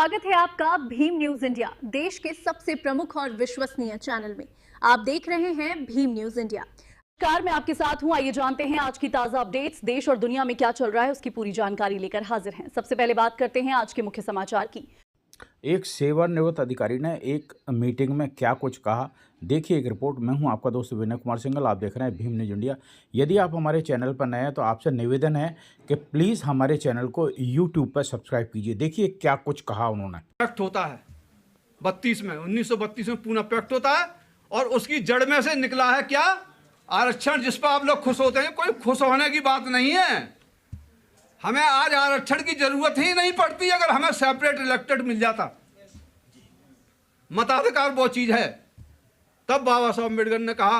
स्वागत है आपका भीम न्यूज इंडिया, देश के सबसे प्रमुख और विश्वसनीय चैनल में। आप देख रहे हैं भीम न्यूज इंडिया। नमस्कार, मैं आपके साथ हूं। आइए जानते हैं आज की ताजा अपडेट्स। देश और दुनिया में क्या चल रहा है उसकी पूरी जानकारी लेकर हाजिर हैं। सबसे पहले बात करते हैं आज के मुख्य समाचार की। एक सेवानिवृत्त अधिकारी ने एक मीटिंग में क्या कुछ कहा, देखिए एक रिपोर्ट। मैं हूं आपका दोस्त विनय कुमार सिंघल, आप देख रहे हैं भीम न्यूज इंडिया। यदि आप हमारे चैनल पर नए हैं तो आपसे निवेदन है कि प्लीज़ हमारे चैनल को यूट्यूब पर सब्सक्राइब कीजिए। देखिए क्या कुछ कहा उन्होंने। पैक्ट होता है 1932 में पूना पैक्ट होता है और उसकी जड़ में से निकला है क्या? आरक्षण, जिस पर आप लोग खुश होते हैं। कोई खुश होने की बात नहीं है। हमें आज आरक्षण की जरूरत ही नहीं पड़ती अगर हमें सेपरेट इलेक्टेड मिल जाता। मताधिकार वो चीज है। तब बाबा साहब अम्बेडकर ने कहा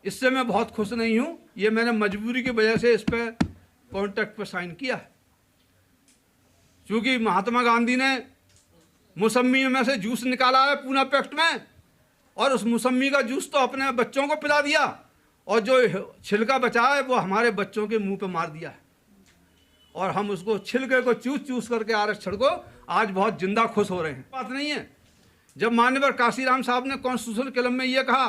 इससे मैं बहुत खुश नहीं हूं, ये मैंने मजबूरी की वजह से इस पर कॉन्ट्रैक्ट पर साइन किया है। क्योंकि महात्मा गांधी ने मौसम्मी में से जूस निकाला है पूना पैक्ट में, और उस मौसम्मी का जूस तो अपने बच्चों को पिला दिया और जो छिलका बचा है वो हमारे बच्चों के मुंह पे मार दिया है। और हम उसको छिलके को चूस चूस करके आरक्षण को आज बहुत जिंदा खुश हो रहे हैं। बात नहीं है। जब माननीय काशीराम साहब ने कॉन्स्टिट्यूशनल कलम में ये कहा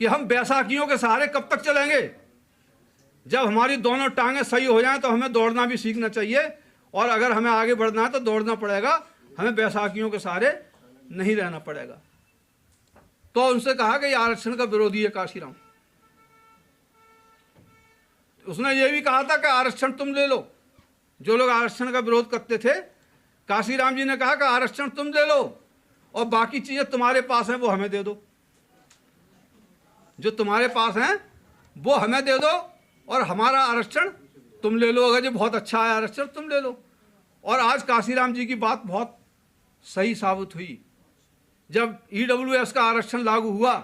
कि हम बैसाखियों के सहारे कब तक चलेंगे, जब हमारी दोनों टांगें सही हो जाएं तो हमें दौड़ना भी सीखना चाहिए, और अगर हमें आगे बढ़ना है तो दौड़ना पड़ेगा, हमें बैसाखियों के सहारे नहीं रहना पड़ेगा। तो उनसे कहा कि ये आरक्षण का विरोधी है काशीराम। उसने ये भी कहा था कि आरक्षण तुम ले लो। जो लोग आरक्षण का विरोध करते थे, काशीराम जी ने कहा कि आरक्षण तुम ले लो और बाकी चीजें तुम्हारे पास हैं वो हमें दे दो। जो तुम्हारे पास हैं वो हमें दे दो और हमारा आरक्षण तुम ले लो। अगर जो बहुत अच्छा है आरक्षण तुम ले लो। और आज काशीराम जी की बात बहुत सही साबित हुई। जब ईडब्ल्यूएस का आरक्षण लागू हुआ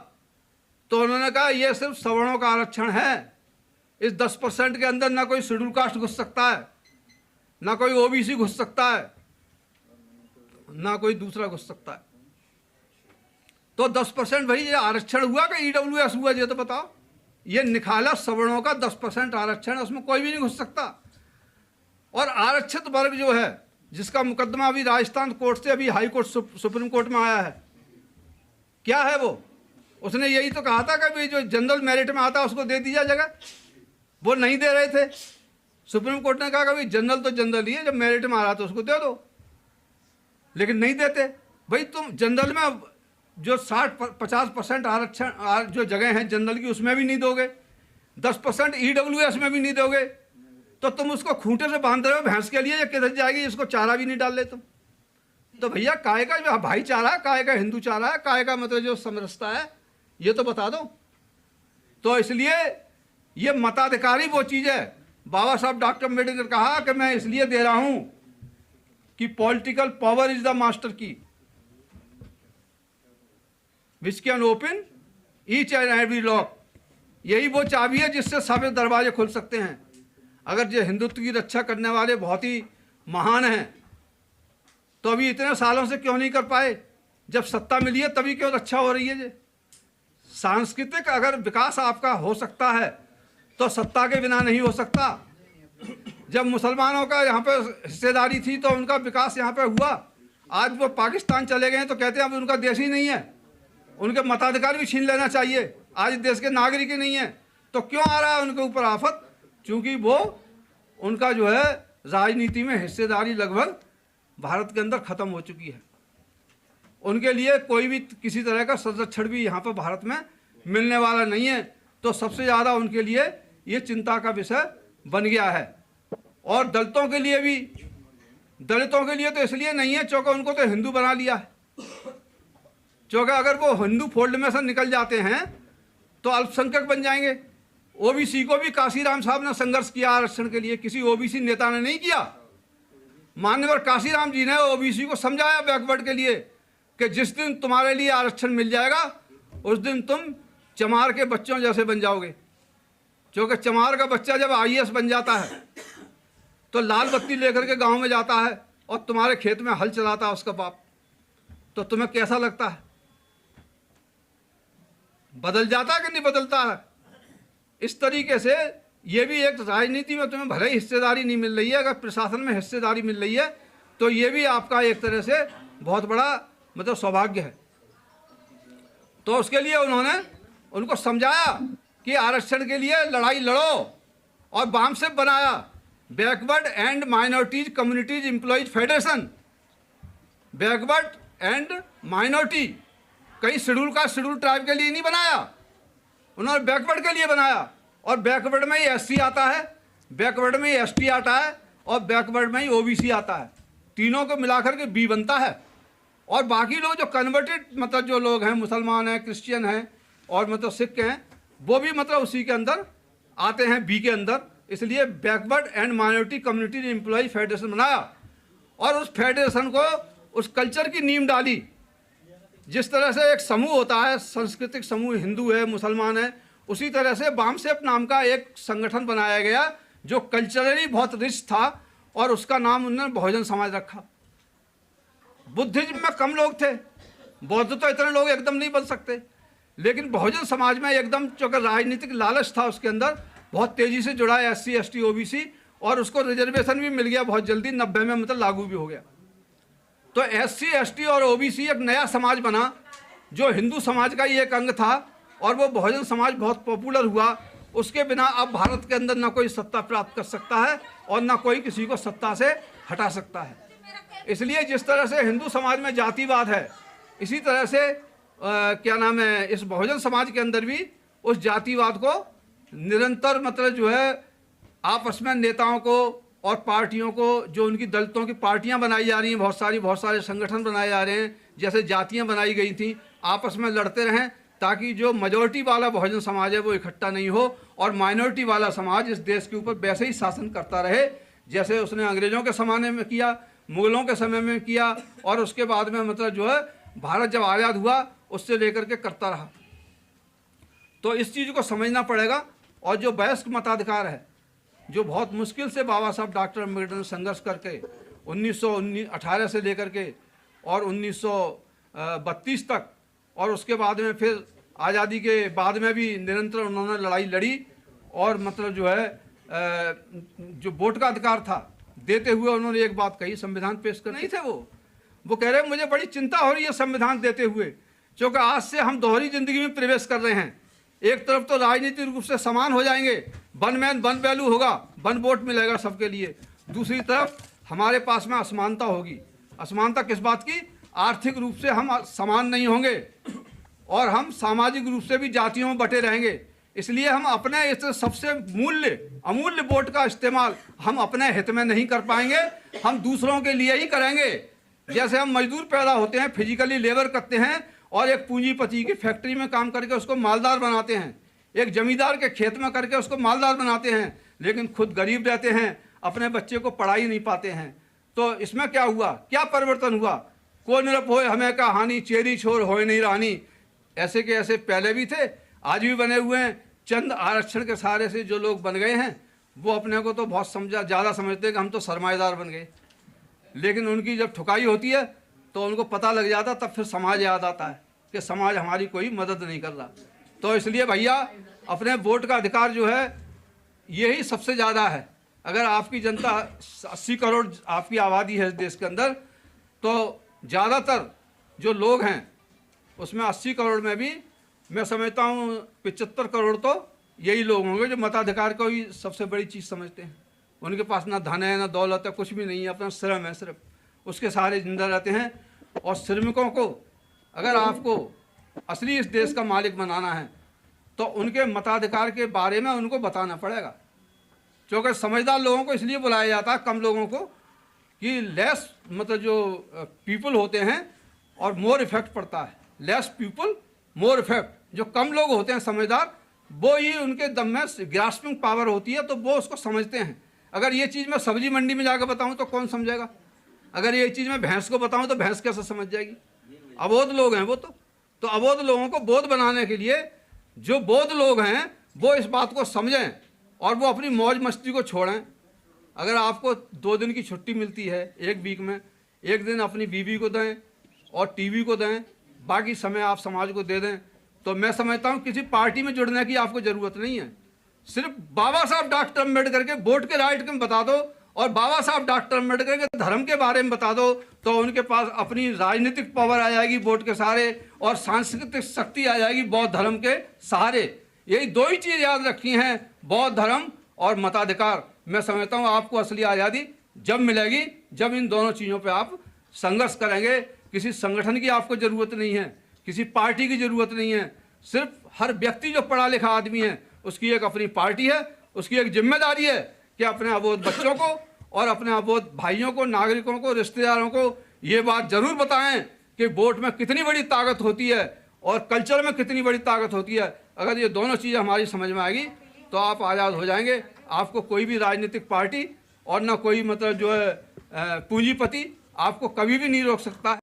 तो उन्होंने कहा यह सिर्फ सवर्णों का आरक्षण है। इस 10% के अंदर ना कोई शेड्यूल कास्ट घुस सकता है, ना कोई ओबीसी घुस सकता है, ना कोई दूसरा घुस सकता है। तो 10% भाई ये आरक्षण हुआ कि ईडब्ल्यूएस हुआ, ये तो बताओ। ये निखाला सवर्णों का 10% आरक्षण है, उसमें कोई भी नहीं घुस सकता। और आरक्षित वर्ग जो है, जिसका मुकदमा अभी राजस्थान कोर्ट से अभी हाई कोर्ट सुप्रीम कोर्ट में आया है, क्या है वो? उसने यही तो कहा था कि भाई जो जनरल मेरिट में आता है उसको दे दिया जगह। वो नहीं दे रहे थे। सुप्रीम कोर्ट ने कहा कि भाई जनरल तो जनरल ही है, जब मेरिट में आ रहा तो उसको दे दो, लेकिन नहीं देते। भाई तुम जनरल में जो 60-50% आरक्षण जो जगह है जनरल की उसमें भी नहीं दोगे, 10% ईडब्ल्यूएस में भी नहीं दोगे, तो तुम उसको खूंटे से बांध रहे हो भैंस के लिए, या किधर जाएगी? इसको चारा भी नहीं डाल ले तुम। तो भैया काय का जो भाईचारा है, काय का हिंदू चारा है, काय का मतलब जो समरसता है, ये तो बता दो। तो इसलिए ये मताधिकारी वो चीज है। बाबा साहब डॉक्टर अम्बेडकर ने कहा कि मैं इसलिए दे रहा हूं कि political power is the master key which can open each and every lock. यही वो चाबी है जिससे सभी दरवाजे खुल सकते हैं। अगर जो हिंदुत्व की रक्षा करने वाले बहुत ही महान हैं तो अभी इतने सालों से क्यों नहीं कर पाए? जब सत्ता मिली है तभी क्यों रक्षा हो रही है? ये सांस्कृतिक अगर विकास आपका हो सकता है तो सत्ता के बिना नहीं हो सकता। जब मुसलमानों का यहाँ पे हिस्सेदारी थी तो उनका विकास यहाँ पे हुआ। आज वो पाकिस्तान चले गए तो कहते हैं अब उनका देश ही नहीं है, उनके मताधिकार भी छीन लेना चाहिए। आज देश के नागरिक ही नहीं है तो क्यों आ रहा है उनके ऊपर आफत? क्योंकि वो उनका जो है राजनीति में हिस्सेदारी लगभग भारत के अंदर खत्म हो चुकी है। उनके लिए कोई भी किसी तरह का संरक्षण भी यहाँ पर भारत में मिलने वाला नहीं है। तो सबसे ज़्यादा उनके लिए ये चिंता का विषय बन गया है। और दलितों के लिए भी, दलितों के लिए तो इसलिए नहीं है क्योंकि उनको तो हिंदू बना लिया है। क्योंकि अगर वो हिंदू फोल्ड में से निकल जाते हैं तो अल्पसंख्यक बन जाएंगे। ओबीसी को भी काशीराम साहब ने संघर्ष किया आरक्षण के लिए, किसी ओबीसी नेता ने नहीं किया। माननीय काशीराम जी ने ओबीसी को समझाया बैकवर्ड के लिए कि जिस दिन तुम्हारे लिए आरक्षण मिल जाएगा उस दिन तुम चमार के बच्चों जैसे बन जाओगे। क्योंकि चमार का बच्चा जब आईएएस बन जाता है तो लाल बत्ती लेकर के गांव में जाता है और तुम्हारे खेत में हल चलाता है उसका बाप, तो तुम्हें कैसा लगता है? बदल जाता है कि नहीं बदलता है? इस तरीके से ये भी एक राजनीति में तुम्हें भले ही हिस्सेदारी नहीं मिल रही है, अगर प्रशासन में हिस्सेदारी मिल रही है तो ये भी आपका एक तरह से बहुत बड़ा मतलब सौभाग्य है। तो उसके लिए उन्होंने उनको समझाया कि आरक्षण के लिए लड़ाई लड़ो, और बाम से बनाया backward and minorities communities employees federation. Backward and minority, कहीं शेड्यूल ट्राइब के लिए नहीं बनाया, उन्होंने बैकवर्ड के लिए बनाया। और बैकवर्ड में ही एससी आता है, बैकवर्ड में ही एसटी आता है, और बैकवर्ड में ही ओबीसी आता है। तीनों को मिलाकर के बी बनता है। और बाकी लोग जो कन्वर्टेड मतलब जो लोग हैं, मुसलमान हैं, क्रिश्चियन हैं और मतलब सिख हैं, वो भी मतलब उसी के अंदर आते हैं, बी के अंदर। इसलिए backward and minority community employ federation बनाया, और उस फेडरेशन को उस कल्चर की नींव डाली। जिस तरह से एक समूह होता है, सांस्कृतिक समूह, हिंदू है, मुसलमान है, उसी तरह से बामसेप नाम का एक संगठन बनाया गया जो कल्चरली बहुत रिच था, और उसका नाम उन्होंने बहुजन समाज रखा। बुद्धिज्म में कम लोग थे, बौद्ध तो इतने लोग एकदम नहीं बन सकते, लेकिन बहुजन समाज में एकदम चूँकि राजनीतिक लालच था उसके अंदर, बहुत तेज़ी से जुड़ा है एससी एसटी ओबीसी, और उसको रिजर्वेशन भी मिल गया बहुत जल्दी, 90 में मतलब लागू भी हो गया। तो एससी एसटी और ओबीसी एक नया समाज बना जो हिंदू समाज का ही एक अंग था, और वो बहुजन समाज बहुत पॉपुलर हुआ। उसके बिना अब भारत के अंदर ना कोई सत्ता प्राप्त कर सकता है और ना कोई किसी को सत्ता से हटा सकता है। इसलिए जिस तरह से हिंदू समाज में जातिवाद है, इसी तरह से क्या नाम है, इस बहुजन समाज के अंदर भी उस जातिवाद को निरंतर मतलब जो है आपस में नेताओं को और पार्टियों को, जो उनकी दलितों की पार्टियां बनाई जा रही हैं, बहुत सारे संगठन बनाए जा रहे हैं, जैसे जातियां बनाई गई थी, आपस में लड़ते रहें ताकि जो मेजॉरिटी वाला बहुजन समाज है वो इकट्ठा नहीं हो, और माइनॉरिटी वाला समाज इस देश के ऊपर वैसे ही शासन करता रहे जैसे उसने अंग्रेज़ों के ज़माने में किया, मुग़लों के समय में किया, और उसके बाद में मतलब जो है भारत जब आज़ाद हुआ उससे लेकर के करता रहा। तो इस चीज़ को समझना पड़ेगा। और जो वयस्क मताधिकार है, जो बहुत मुश्किल से बाबा साहब डॉक्टर अम्बेडकर ने संघर्ष करके 1918 से लेकर के और 1932 तक, और उसके बाद में फिर आज़ादी के बाद में भी निरंतर उन्होंने लड़ाई लड़ी, और मतलब जो है जो वोट का अधिकार था देते हुए उन्होंने एक बात कही, संविधान पेश कर नहीं थे वो कह रहे मुझे बड़ी चिंता हो रही है संविधान देते हुए, क्योंकि आज से हम दोहरी जिंदगी में प्रवेश कर रहे हैं। एक तरफ तो राजनीतिक रूप से समान हो जाएंगे, वन मैन वन वैल्यू होगा, वन वोट मिलेगा सबके लिए, दूसरी तरफ हमारे पास में असमानता होगी। असमानता किस बात की? आर्थिक रूप से हम समान नहीं होंगे, और हम सामाजिक रूप से भी जातियों में बटे रहेंगे। इसलिए हम अपने इस सबसे अमूल्य वोट का इस्तेमाल हम अपने हित में नहीं कर पाएंगे, हम दूसरों के लिए ही करेंगे। जैसे हम मजदूर पैदा होते हैं, फिजिकली लेबर करते हैं, और एक पूंजीपति की फैक्ट्री में काम करके उसको मालदार बनाते हैं, एक जमींदार के खेत में करके उसको मालदार बनाते हैं, लेकिन खुद गरीब रहते हैं, अपने बच्चे को पढ़ाई नहीं पाते हैं। तो इसमें क्या हुआ, क्या परिवर्तन हुआ? को निरप होए हमें का हानि, चेरी छोर होए नहीं रानी। ऐसे के ऐसे पहले भी थे, आज भी बने हुए हैं। चंद आरक्षण के सहारे से जो लोग बन गए हैं वो अपने को तो बहुत ज़्यादा समझते हैं कि हम तो सरमाएदार बन गए, लेकिन उनकी जब ठुकाई होती है तो उनको पता लग जाता, तब फिर समाज याद आता है कि समाज हमारी कोई मदद नहीं कर रहा। तो इसलिए भैया अपने वोट का अधिकार जो है यही सबसे ज़्यादा है। अगर आपकी जनता 80 करोड़ आपकी आबादी है इस देश के अंदर, तो ज़्यादातर जो लोग हैं उसमें 80 करोड़ में भी मैं समझता हूँ 75 करोड़ तो यही लोग होंगे जो मताधिकार को ही सबसे बड़ी चीज़ समझते हैं। उनके पास ना धन है, ना दौलत है, कुछ भी नहीं है, अपना श्रम है, सिर्फ उसके सहारे जिंदा रहते हैं। और श्रमिकों को अगर आपको असली इस देश का मालिक बनाना है तो उनके मताधिकार के बारे में उनको बताना पड़ेगा, क्योंकि समझदार लोगों को इसलिए बुलाया जाता है, कम लोगों को, कि लेस मतलब जो पीपल होते हैं और मोर इफेक्ट पड़ता है। लेस पीपल मोर इफेक्ट, जो कम लोग होते हैं समझदार, वो ही उनके दम में ग्रास्पिंग पावर होती है, तो वो उसको समझते हैं। अगर ये चीज़ मैं सब्जी मंडी में जाकर बताऊं तो कौन समझेगा? अगर ये चीज़ मैं भैंस को बताऊं तो भैंस कैसे समझ जाएगी? अबोध लोग हैं वो तो अबोध लोगों को बोध बनाने के लिए जो बोध लोग हैं वो इस बात को समझें और वो अपनी मौज मस्ती को छोड़ें। अगर आपको 2 दिन की छुट्टी मिलती है एक वीक में, एक दिन अपनी बीवी को दें और टीवी को दें, बाकी समय आप समाज को दे दें, तो मैं समझता हूँ किसी पार्टी में जुड़ने की आपको ज़रूरत नहीं है। सिर्फ बाबा साहब डॉक्टर अम्बेडकर के वोट के राइट के बता दो और बाबा साहब डॉक्टर अम्बेडकर के धर्म के बारे में बता दो तो उनके पास अपनी राजनीतिक पावर आ जाएगी वोट के सहारे, और सांस्कृतिक शक्ति आ जाएगी बौद्ध धर्म के सहारे। यही दो ही चीज़ याद रखी हैं, बौद्ध धर्म और मताधिकार। मैं समझता हूँ आपको असली आज़ादी जब मिलेगी जब इन दोनों चीज़ों पे आप संघर्ष करेंगे। किसी संगठन की आपको ज़रूरत नहीं है, किसी पार्टी की ज़रूरत नहीं है। सिर्फ हर व्यक्ति जो पढ़ा लिखा आदमी है उसकी एक अपनी पार्टी है, उसकी एक जिम्मेदारी है कि अपने अबोध बच्चों को और अपने अबोध भाइयों को, नागरिकों को, रिश्तेदारों को ये बात जरूर बताएं कि वोट में कितनी बड़ी ताकत होती है और कल्चर में कितनी बड़ी ताकत होती है। अगर ये दोनों चीज़ें हमारी समझ में आएगी तो आप आज़ाद हो जाएंगे। आपको कोई भी राजनीतिक पार्टी और ना कोई मतलब जो है पूंजीपति आपको कभी भी नहीं रोक सकता।